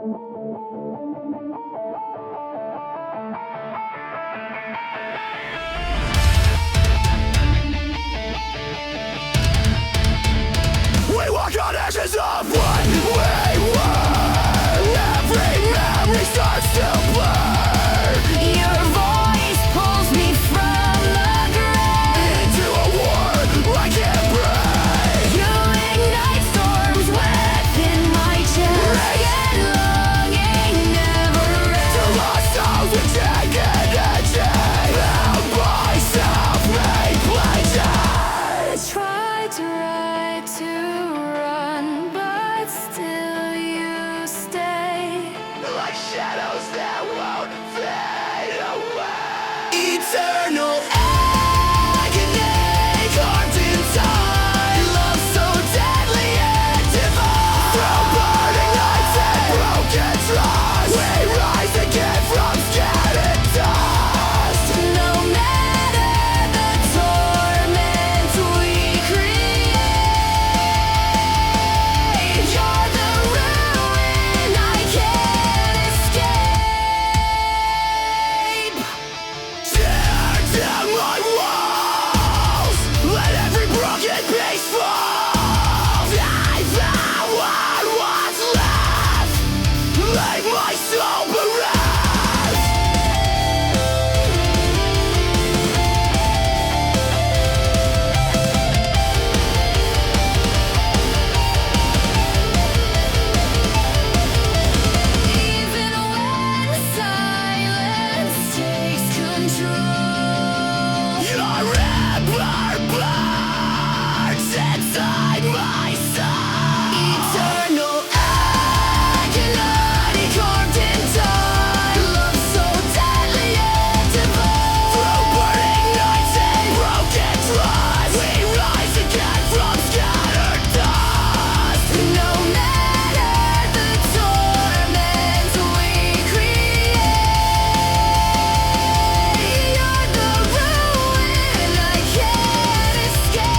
We walk on ashes of what we were. Every memory starts to blur. Your voice pulls me from the grave Into a war I can't break. You ignite storms within my chest and longing never To ends. lost souls we take energy. Held by self-made pledges. Tried to ride to run, but still you stay. Like shadows that won't fade away. Eternal agony, carved in time. Love so deadly and divine. Through burning nights and broken trust, we rise again from scattered dust. No matter the torment we create, you're the ruin I can't escape. Tear down my walls, let every broken piece fall. I found what's left, make my soul bereft. Even when silence takes control, Your river burns inside my soul. eternal agony carved in time. Love so deadly and divine. Through burning nights and broken trust, we rise again from scattered dust. No matter the torment we create, you're the ruin I can't escape.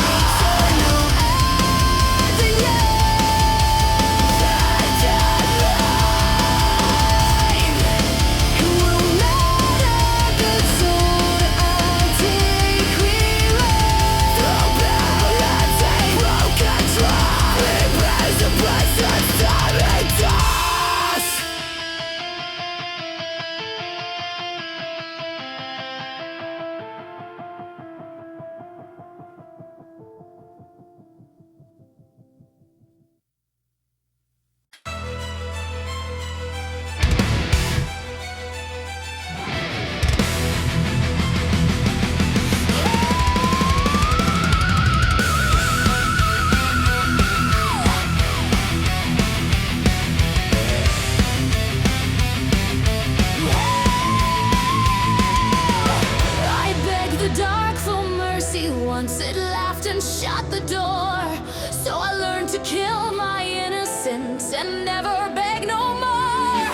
Eternal agony. I begged the dark for mercy once it laughed and shut the door. So I learned to kill my innocence and never beg no more.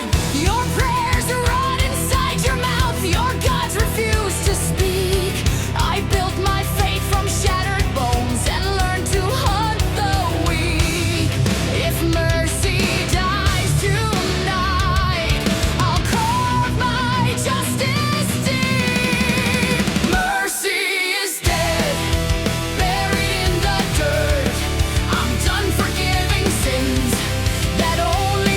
Your prayers rot inside your mouth, your gods refuse to speak. I built my fate from shattered bones and learned to hunt the weak. If mercy dies tonight, I'll carve my justice deep. Mercy is dead, buried in the dirt. I'm done forgiving sins that only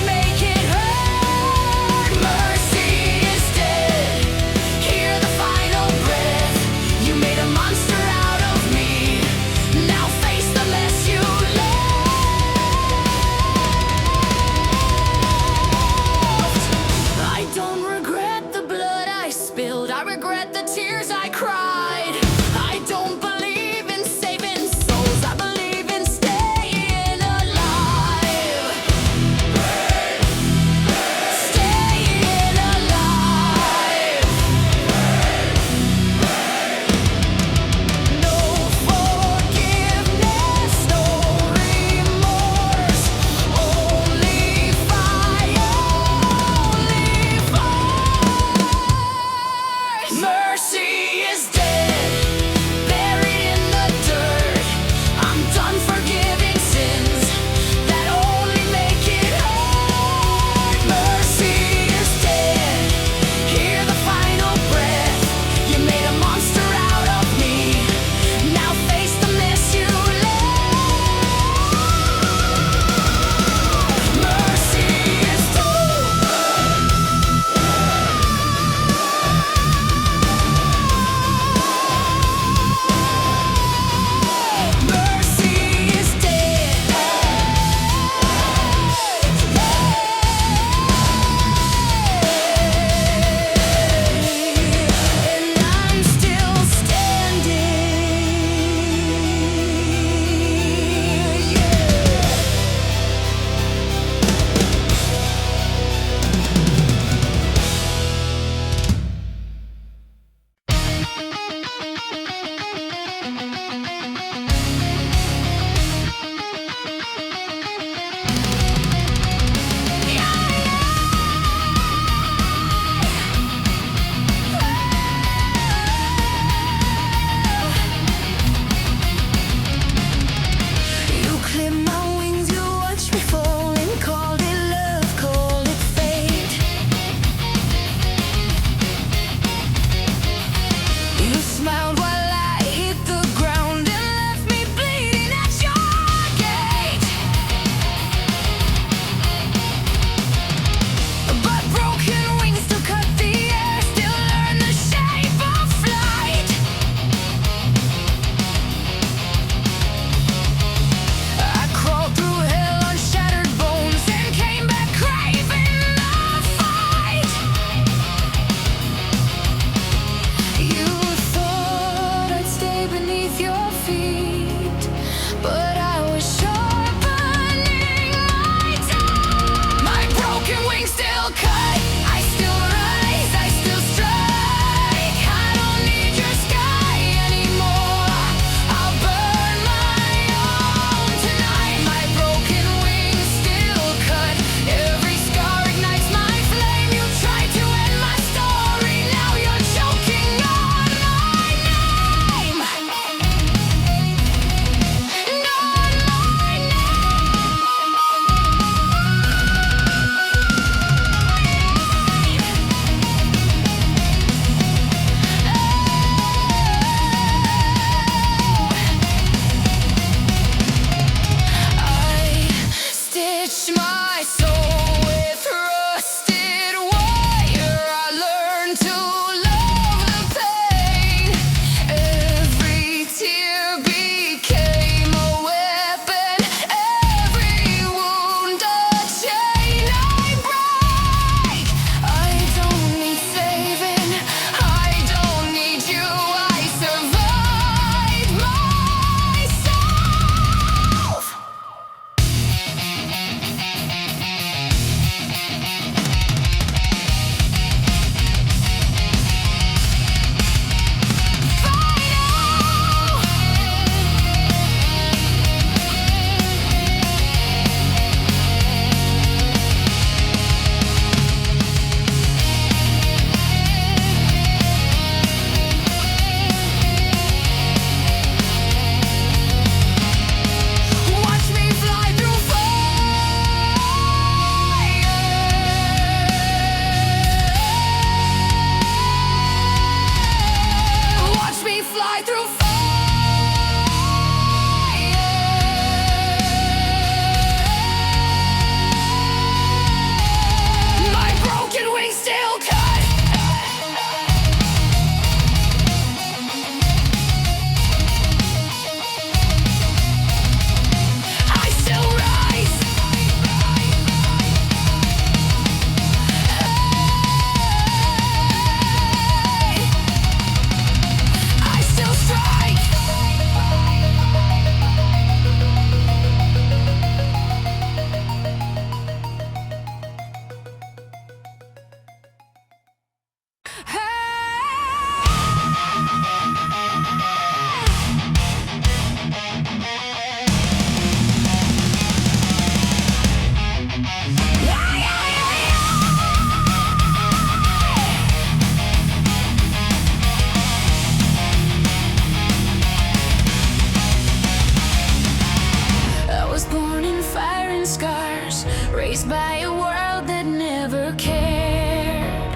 scars, raised by a world that never cared.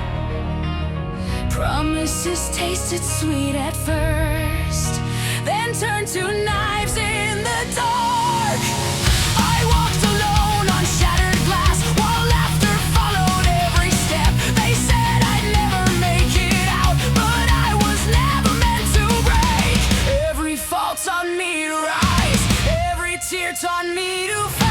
Promises tasted sweet at first, then turned to knives in the dark. I walked alone on shattered glass, while laughter followed every step. They said I'd never make it out, but I was never meant to break. Every fall taught me to rise, every tear taught me to fight.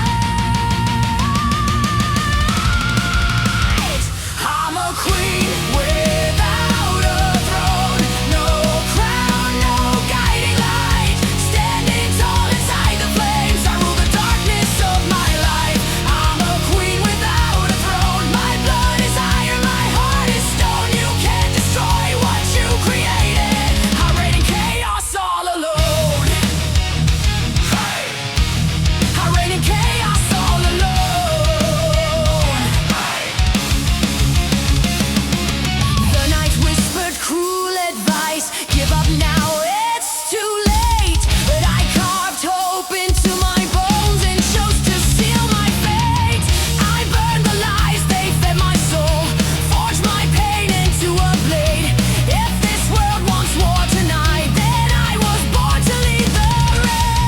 I'm a queen without a throne, no crown, no guiding light. Standing tall inside the flames, I rule the darkness of my life. I'm a queen without a throne. My blood is iron, my heart is stone. You can't destroy what you created. I reign in chaos all alone. I reign in chaos all alone. The night whispered cruel advice, give up now, it's too late. But I carved hope into my bones and chose to seal my fate. I burned the lies, they fed my soul, forged my pain into a blade. If this world wants war tonight, then I was born to lead the raid.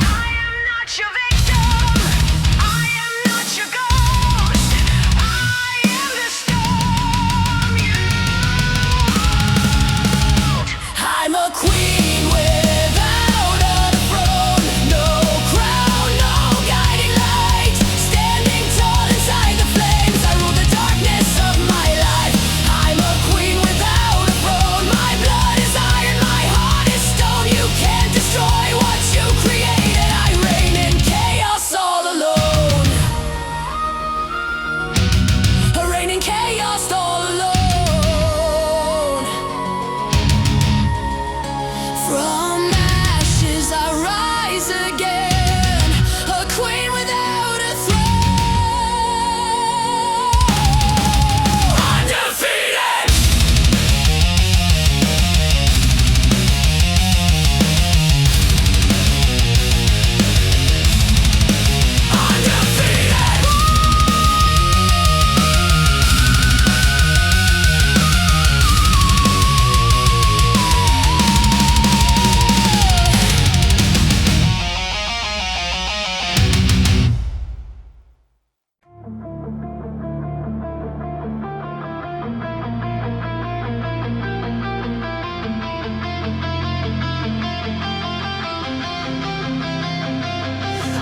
I am not your victim, I am not your ghost, I am the storm you. I'm a queen without a throne, no crown, no guiding light. Standing tall inside the flames, I rule the darkness of my life. I'm a queen without a throne. My blood is iron, my heart is stone. You can't destroy what you created. I reign in chaos all alone. I reign in chaos all alone. From ashes I rise again, a queen without a throne. Undefeated. Undefeated.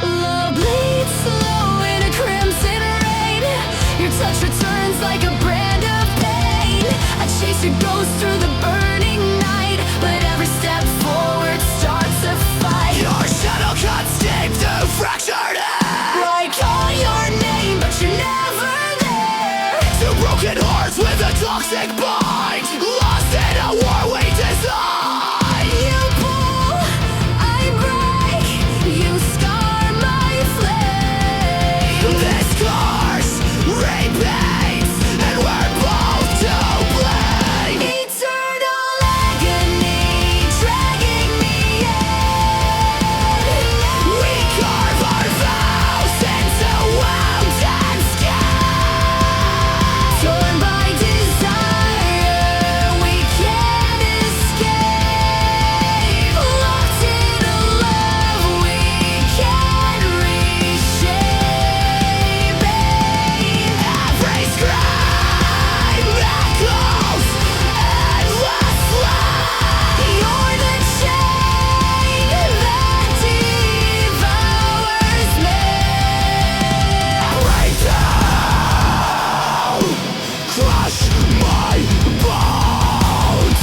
Love bleeds slow in a crimson rain. Your touch returns like a brand of pain. I chase your ghost through the burning night, but every step forward starts a fight. Your shadow cuts deep through fractured air. I call your name, but you're never there. Two broken hearts with a toxic bind, lost in a war we design. You pull, I break. You scar my flame. This curse repeats, and we're both to blame. Eternal agony dragging me in. We carve our vows into wounds and skin. Torn by desire, we can't escape. Locked in a love we can't reshape. Every scream echoes endlessly. You're the chain that devours me. Break down, crush my bones.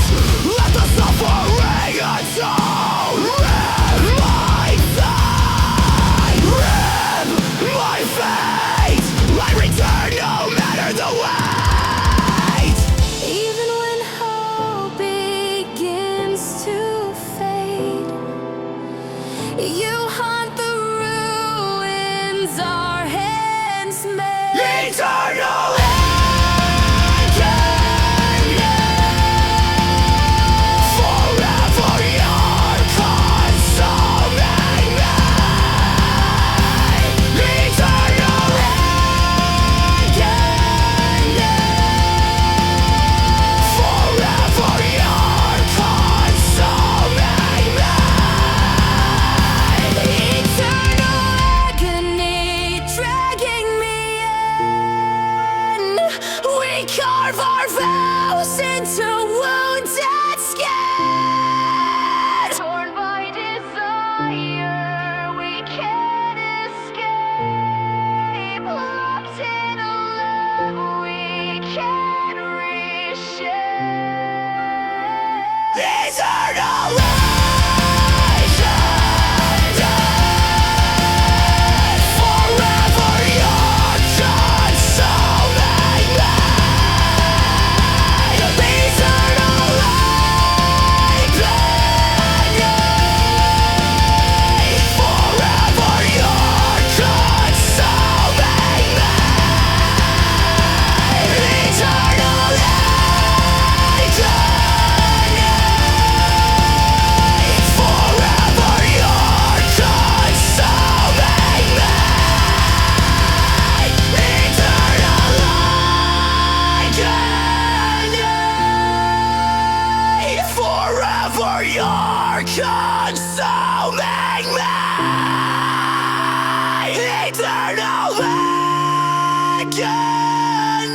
Let the suffering atone. Rip my thigh, rip my fate. I return no matter the weight. Even when hope begins to fade, you haunt the ruins our hands made. Eternal forever you're consuming me. Stone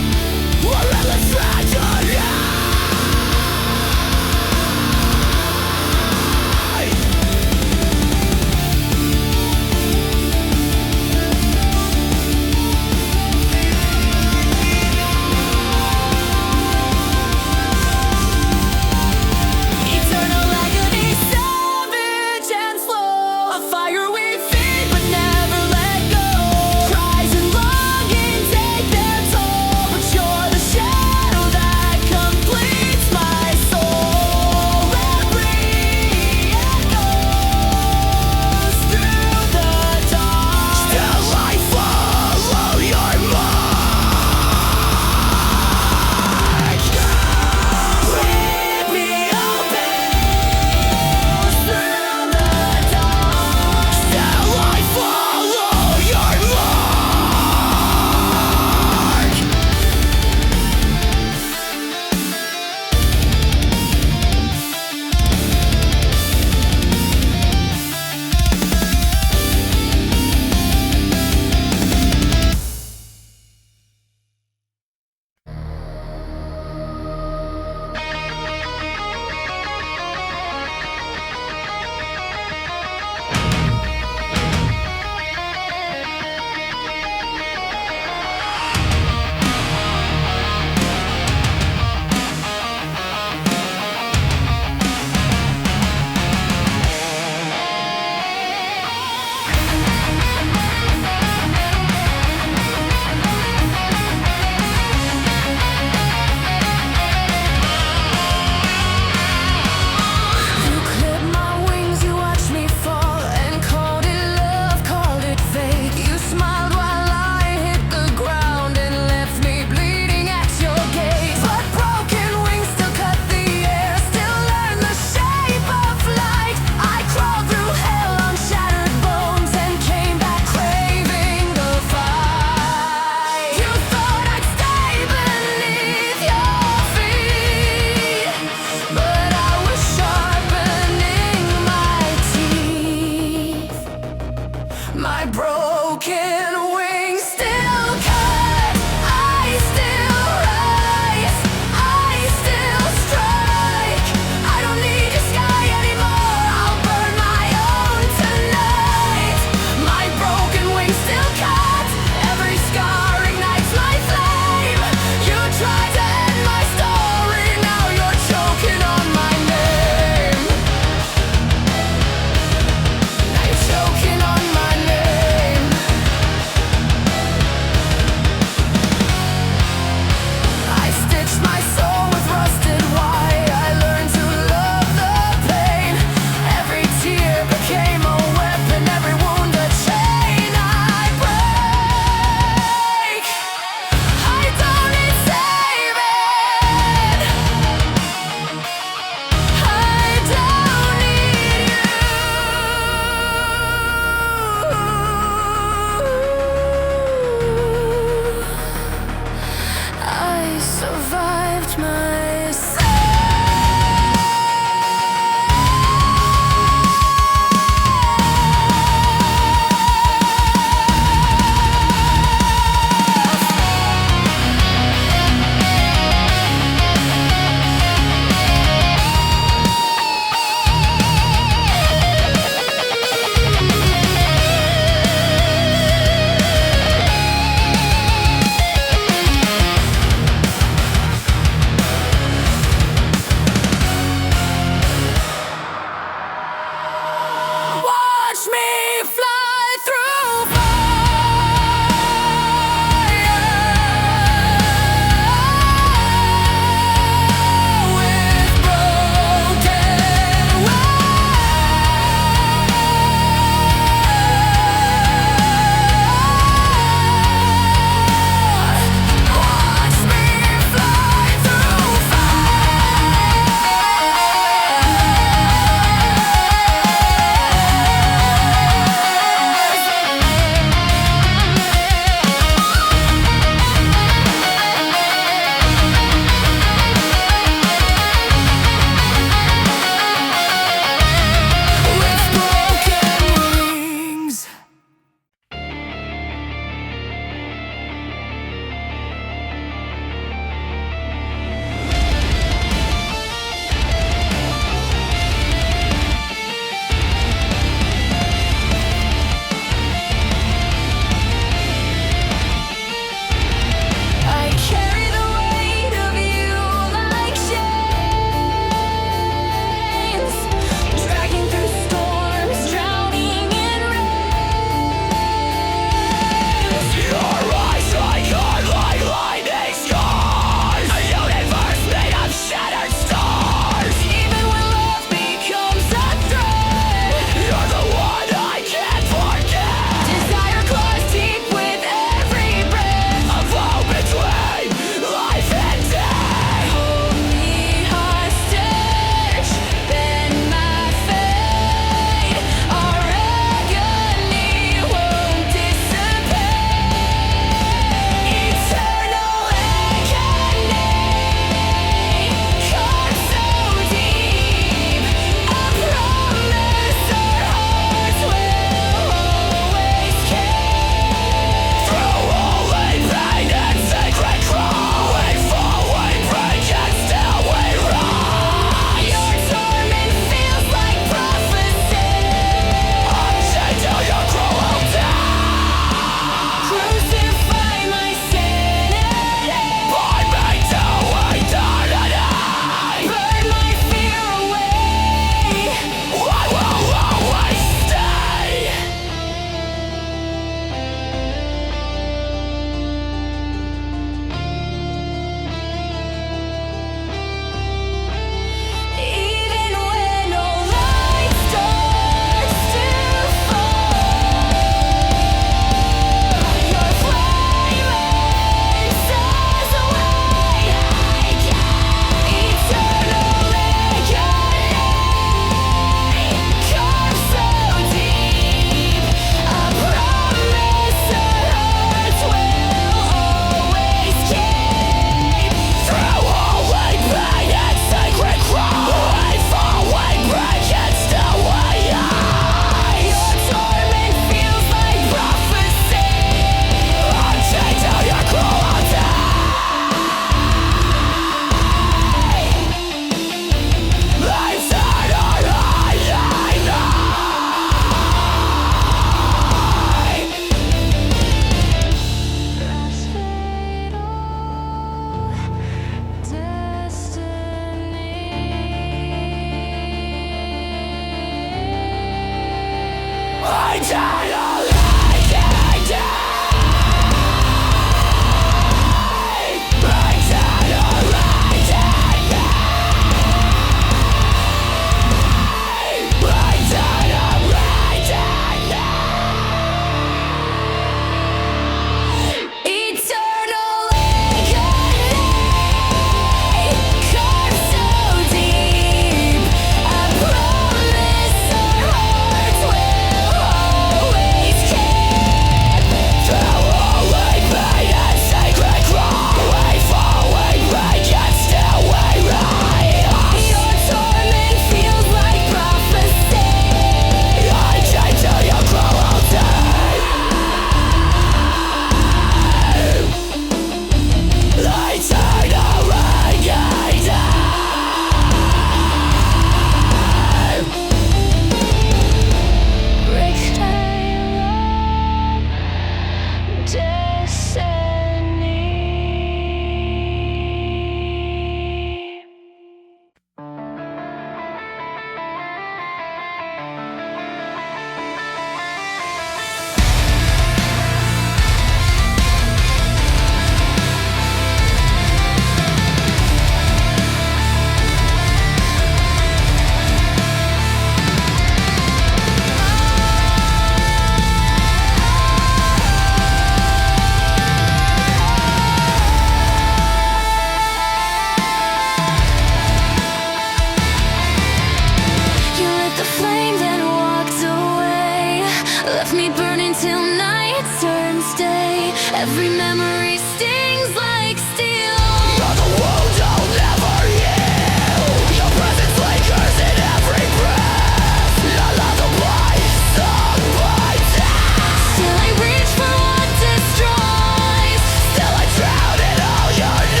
Every memory stings like steel. But the wound will never heal. Your presence lingers in every breath. I love the blood sung by death. Still I reach for what destroys. Still I drown in all your I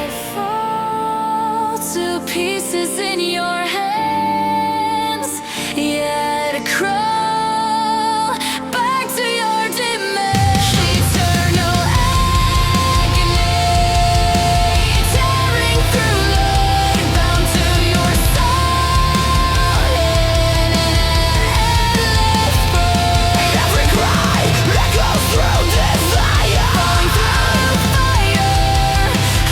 noise. fall to pieces in your hands. Yet I crawl back to your dimension. Eternal agony, tearing through light, bound to your soul in an endless burn. Every cry echoes through desire. Falling through fire,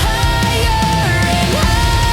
higher and higher.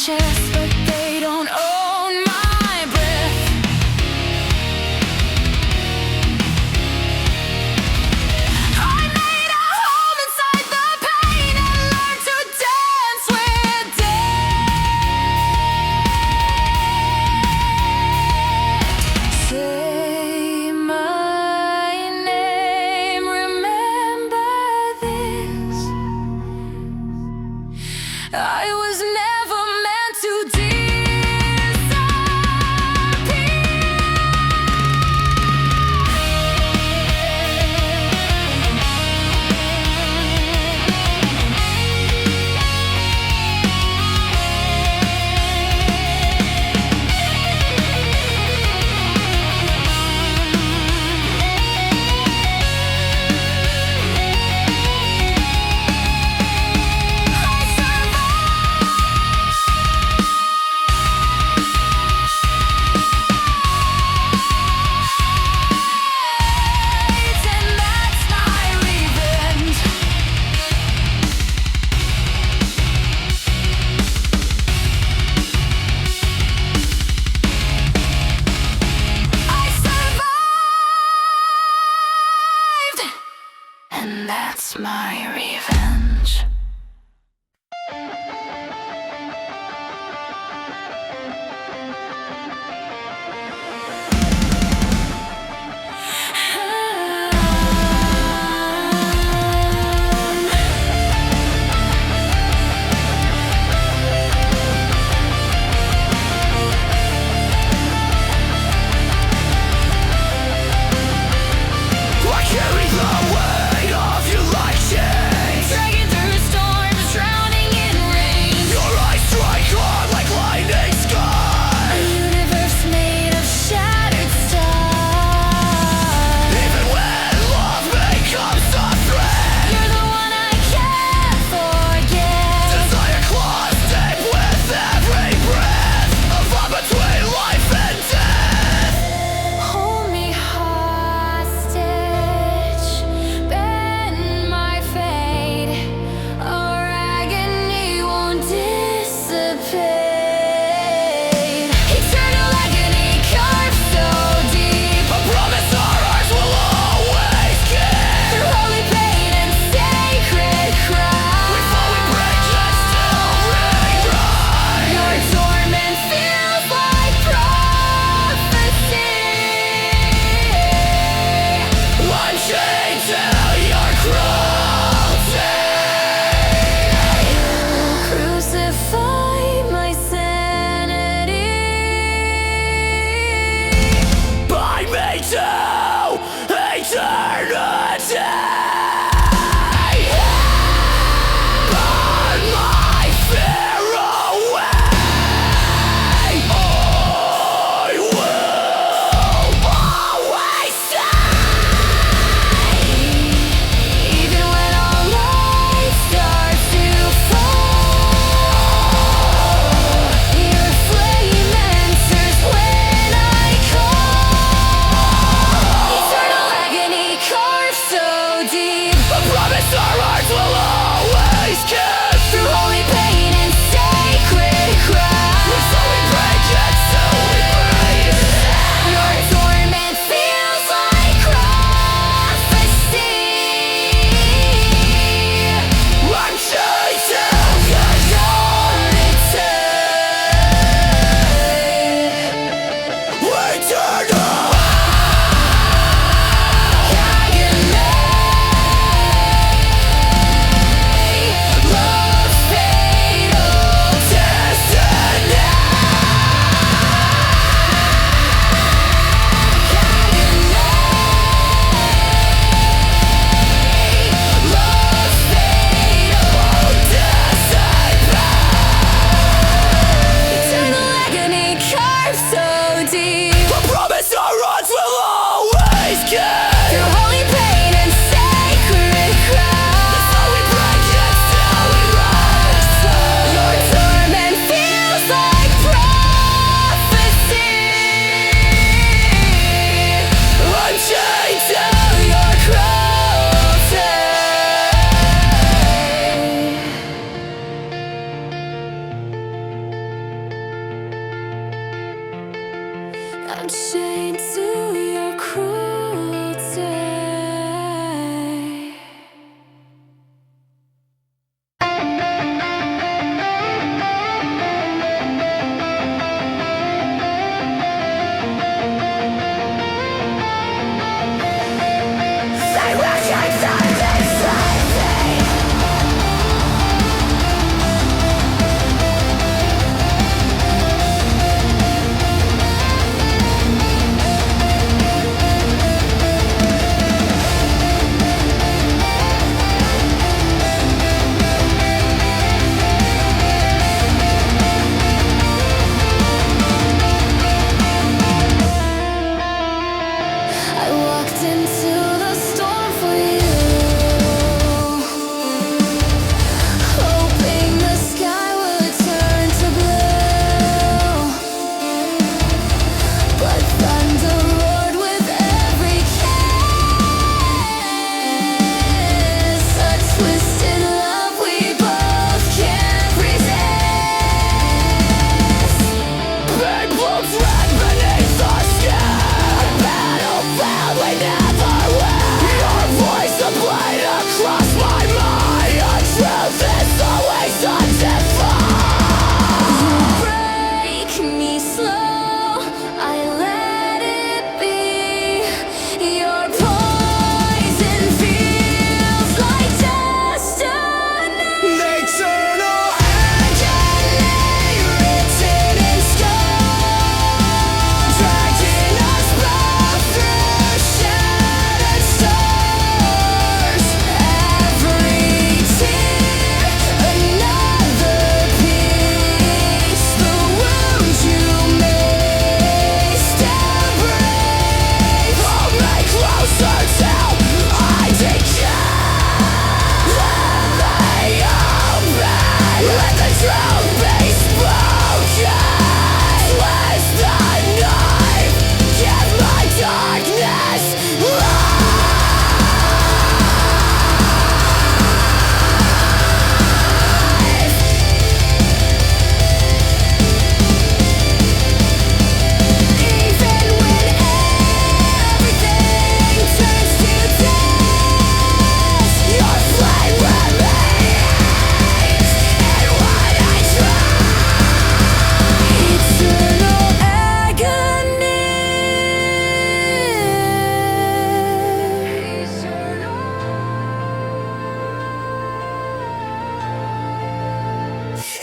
chest, but they don't own my breath. I made a home inside the pain and learned to dance with death. Say my name, remember this. I was never meant to that's my revenge. I carry the weight of your light chains, Dragging through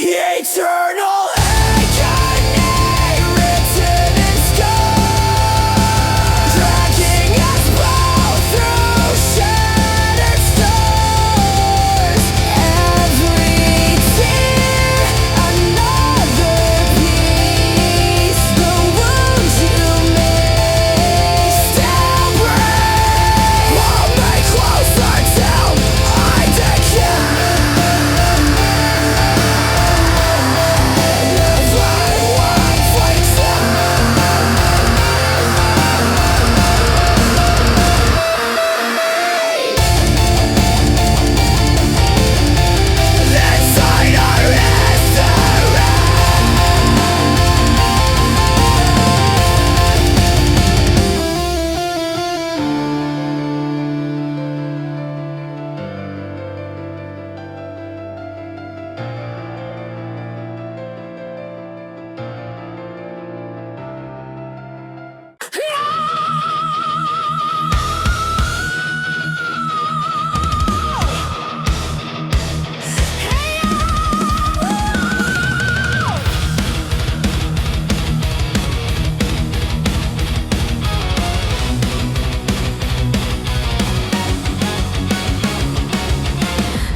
Eternal agony written in stone, dragging us both through shattered stars. Every tear, another piece. The wounds you make still break. Hold me closer till I decay.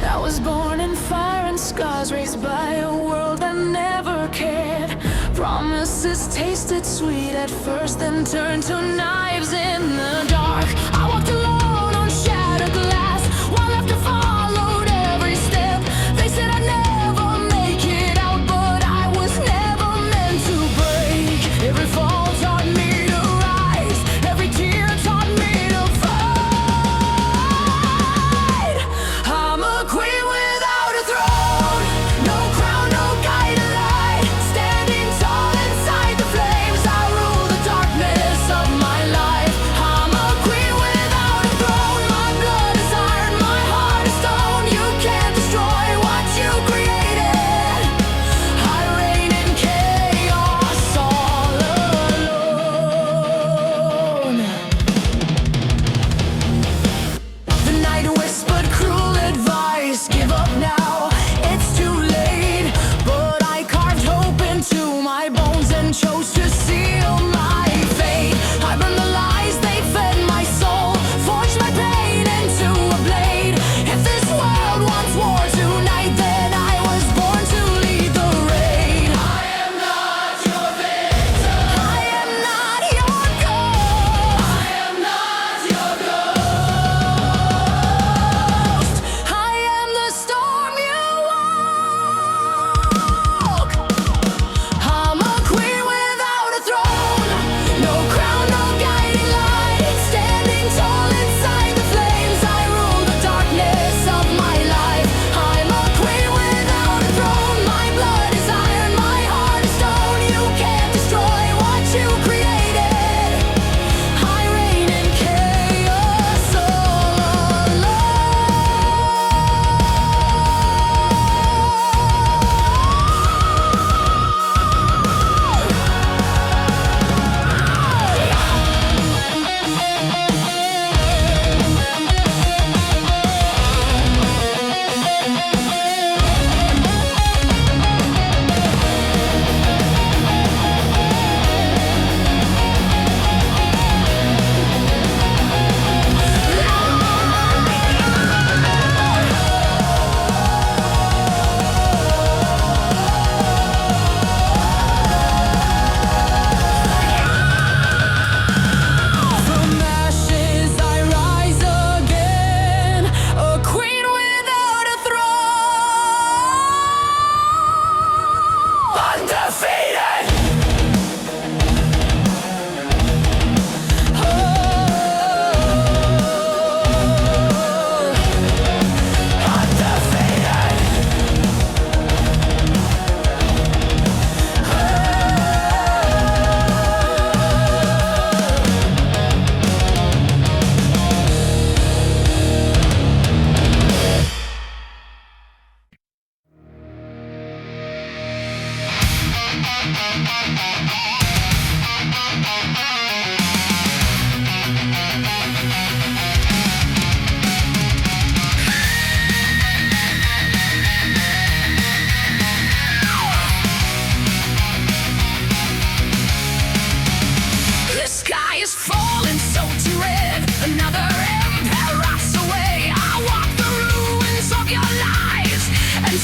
I was born in fire and scars, raised by a world that never cared. Promises tasted sweet at first, then turned to knives in the dark. I walked alone on shattered glass, one left to followed every step. They said I'd never make it out, but I was never meant to break. Every fall taught me to rise, every tear taught me to fight. I'm a queen without a throne, no crown, no guiding light. Standing tall inside the flames, I rule the darkness of my life.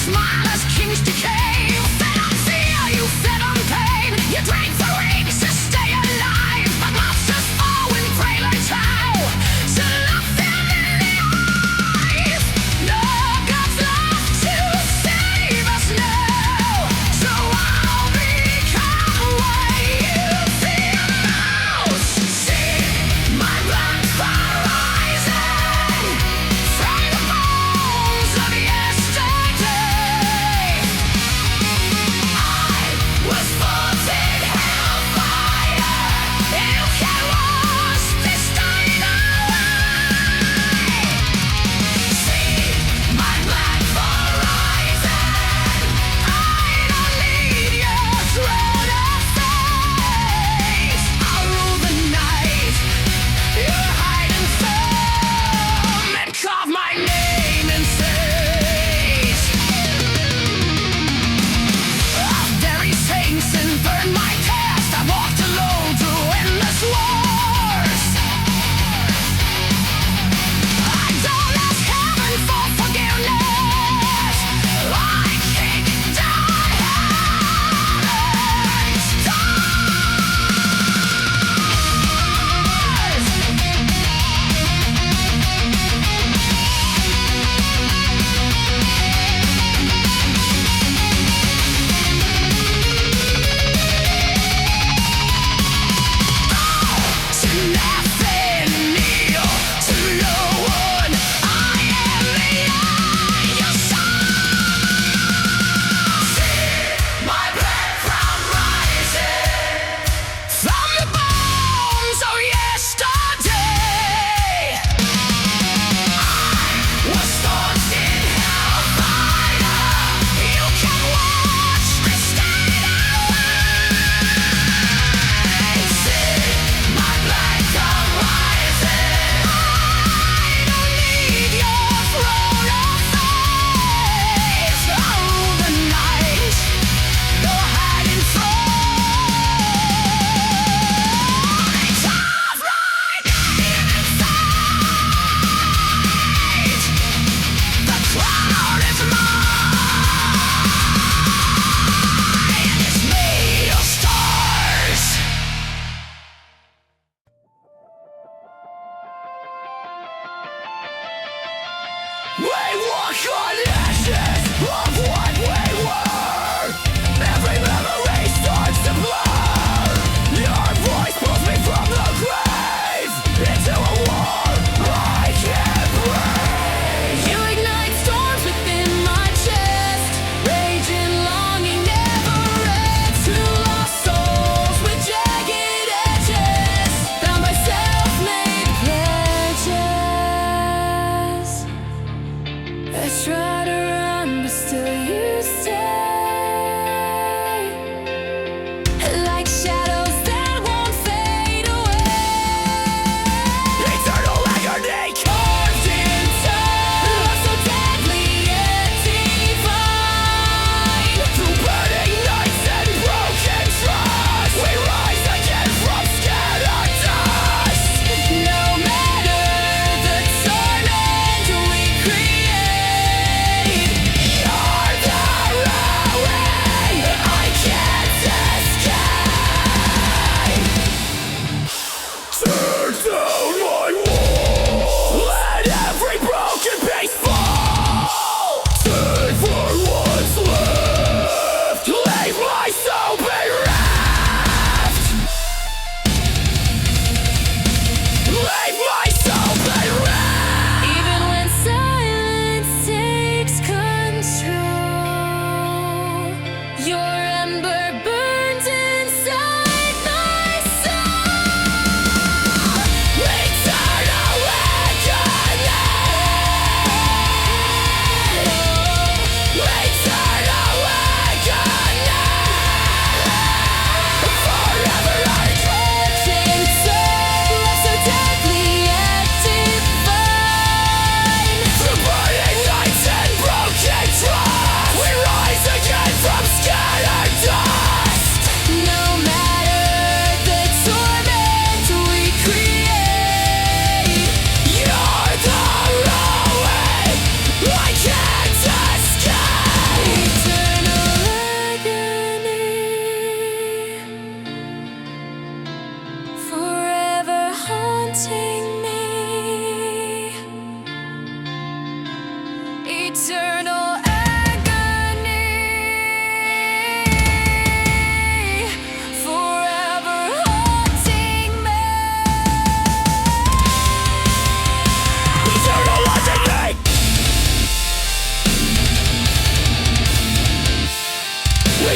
smile as kings decay. You fed on fear, you fed on pain. You drank the reeds to stay alive. But monsters fall when prey learns how to look them in the eyes. No God's left to save us now. So I'll become what you fear most. See my wildfire rising from the bones of yesterday.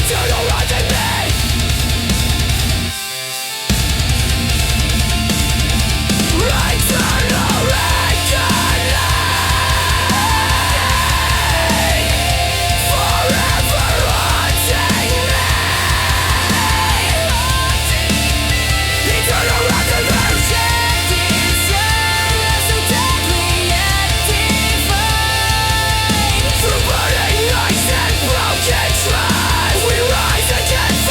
Eternal rising me. Eternal reckoning, forever haunting me. Eternal reckoning, So deadly yet divine. through burning ice and broken trust, we rise again.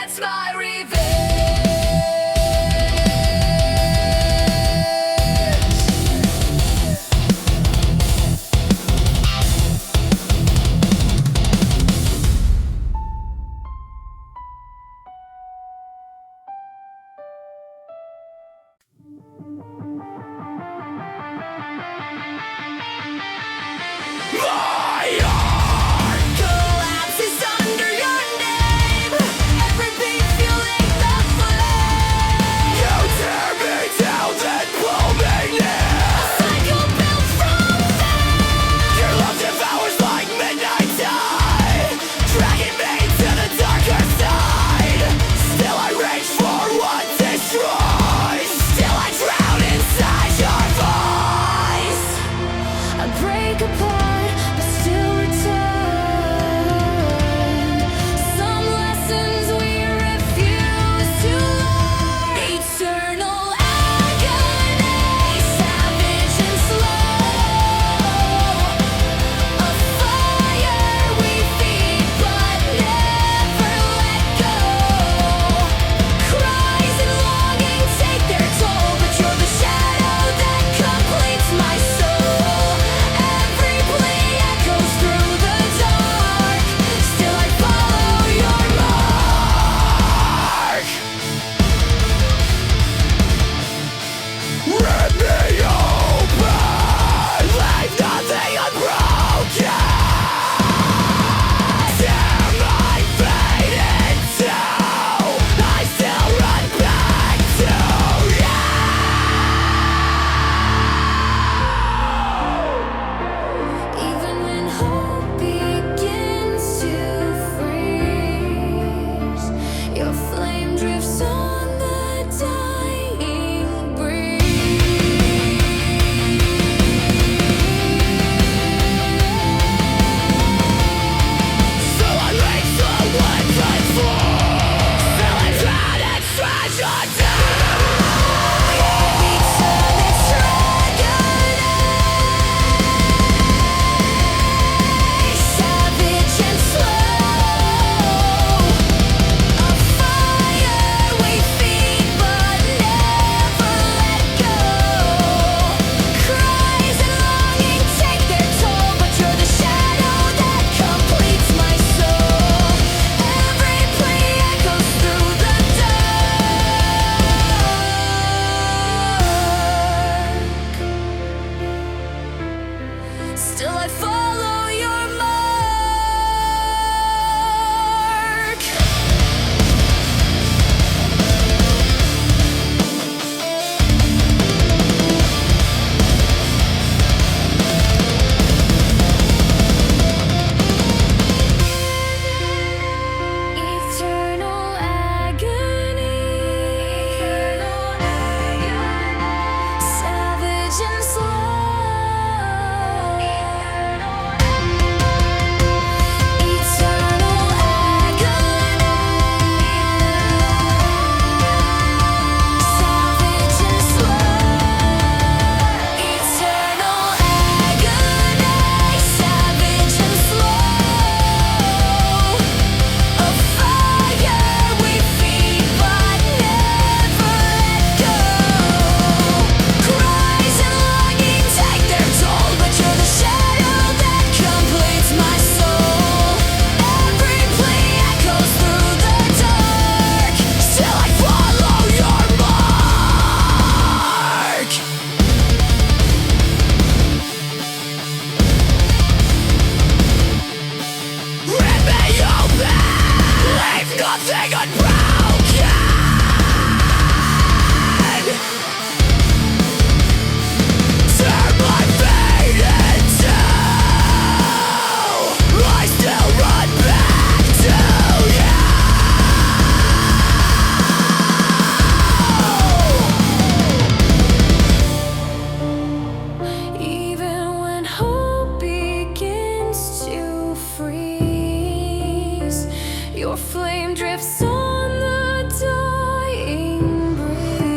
gets my revenge. My heart Collapses under your name. Every beat fueling the flame. You tear me down and pull me near. Cycle built from fame. Your love devours like midnight tide, dragging me to the darker side. Still I reach for what destroys. Still I drown inside your voice. I break apart, but still return. Some lessons we refuse to learn. Eternal agony, savage and slow. A fire we feed but never let go. Cries and longing take their toll, but you're the shadow that completes my soul. Every plea echoes through the dark. Still I follow your mark. Rip me open, leave nothing unbroken. Tear my fate in two, I still run back to you. Even when hope begins to freeze, your flame drifts on the dying breeze. So I reach for what could fall, still I drown in tragedy. Savage and slow, a fire we feed but never let go. Cries and longing take their toll, but you're the shadow that completes my soul. Every plea echoes through the dark. Still I follow your mark. Eternal agony, savage and slow. Eternal agony, savage and slow. Eternal agony, savage and slow. A fire we feed but never let go. Cries and longing take their toll, but you're the shadow that completes my soul. Every plea echoes through the dark. Still I follow your mark. Rip me open, leave nothing unbroken. Tear my fate in two, I still run back to you. Even when hope begins to freeze, your flame drifts on the dying breeze.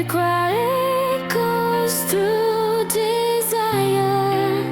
cry echoes through desire.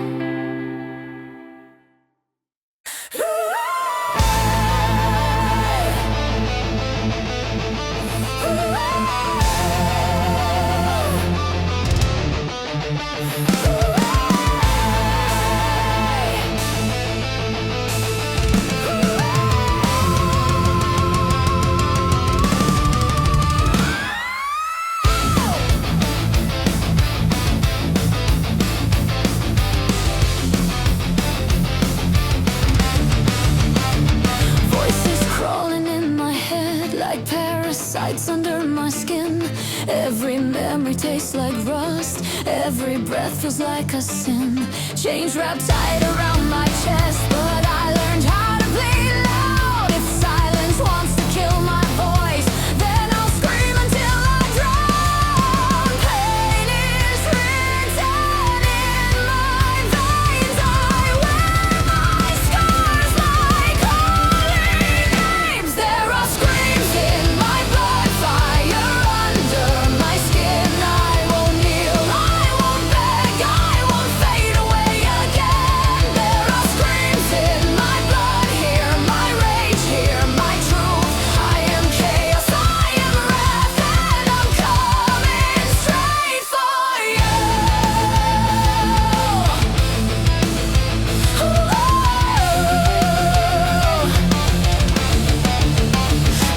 Parasites under my skin. Every memory tastes like rust. Every breath feels like a sin. Chains wrapped tight around my chest, but I learned how to play loud. If silence wants to kill my voice, then I'll scream until I drown. Pain is written in my veins. I wear my scars like holy names. There are screams in my blood, fire under my skin. I won't kneel, I won't beg, I won't fade away again. There are screams in my blood, hear my rage, hear my truth. I am chaos, I am wrath, and I'm coming straight for you.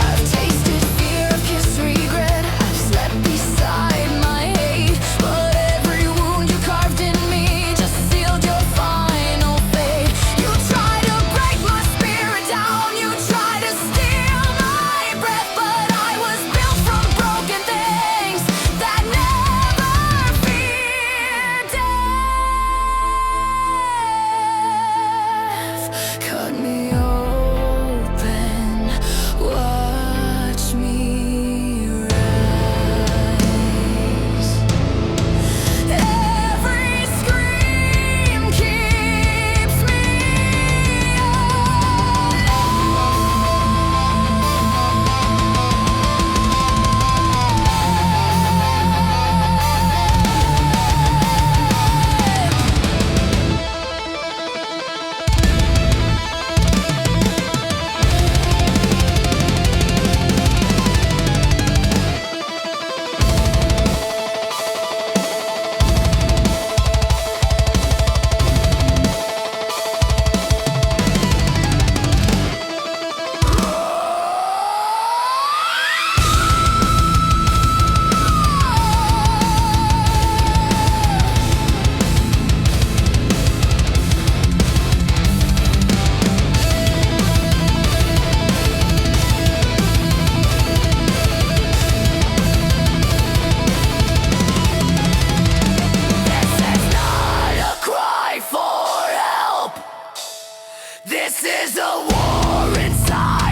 I've tasted fear, I've kissed regret, I've slept beside my hate. But every wound you carved in me just sealed your final fate. You try to break my spirit down, you try to steal my breath, but I was built from broken things that never fear death. Cut me open, watch me rise. Every scream keeps me This is not a cry for help. This is a war inside.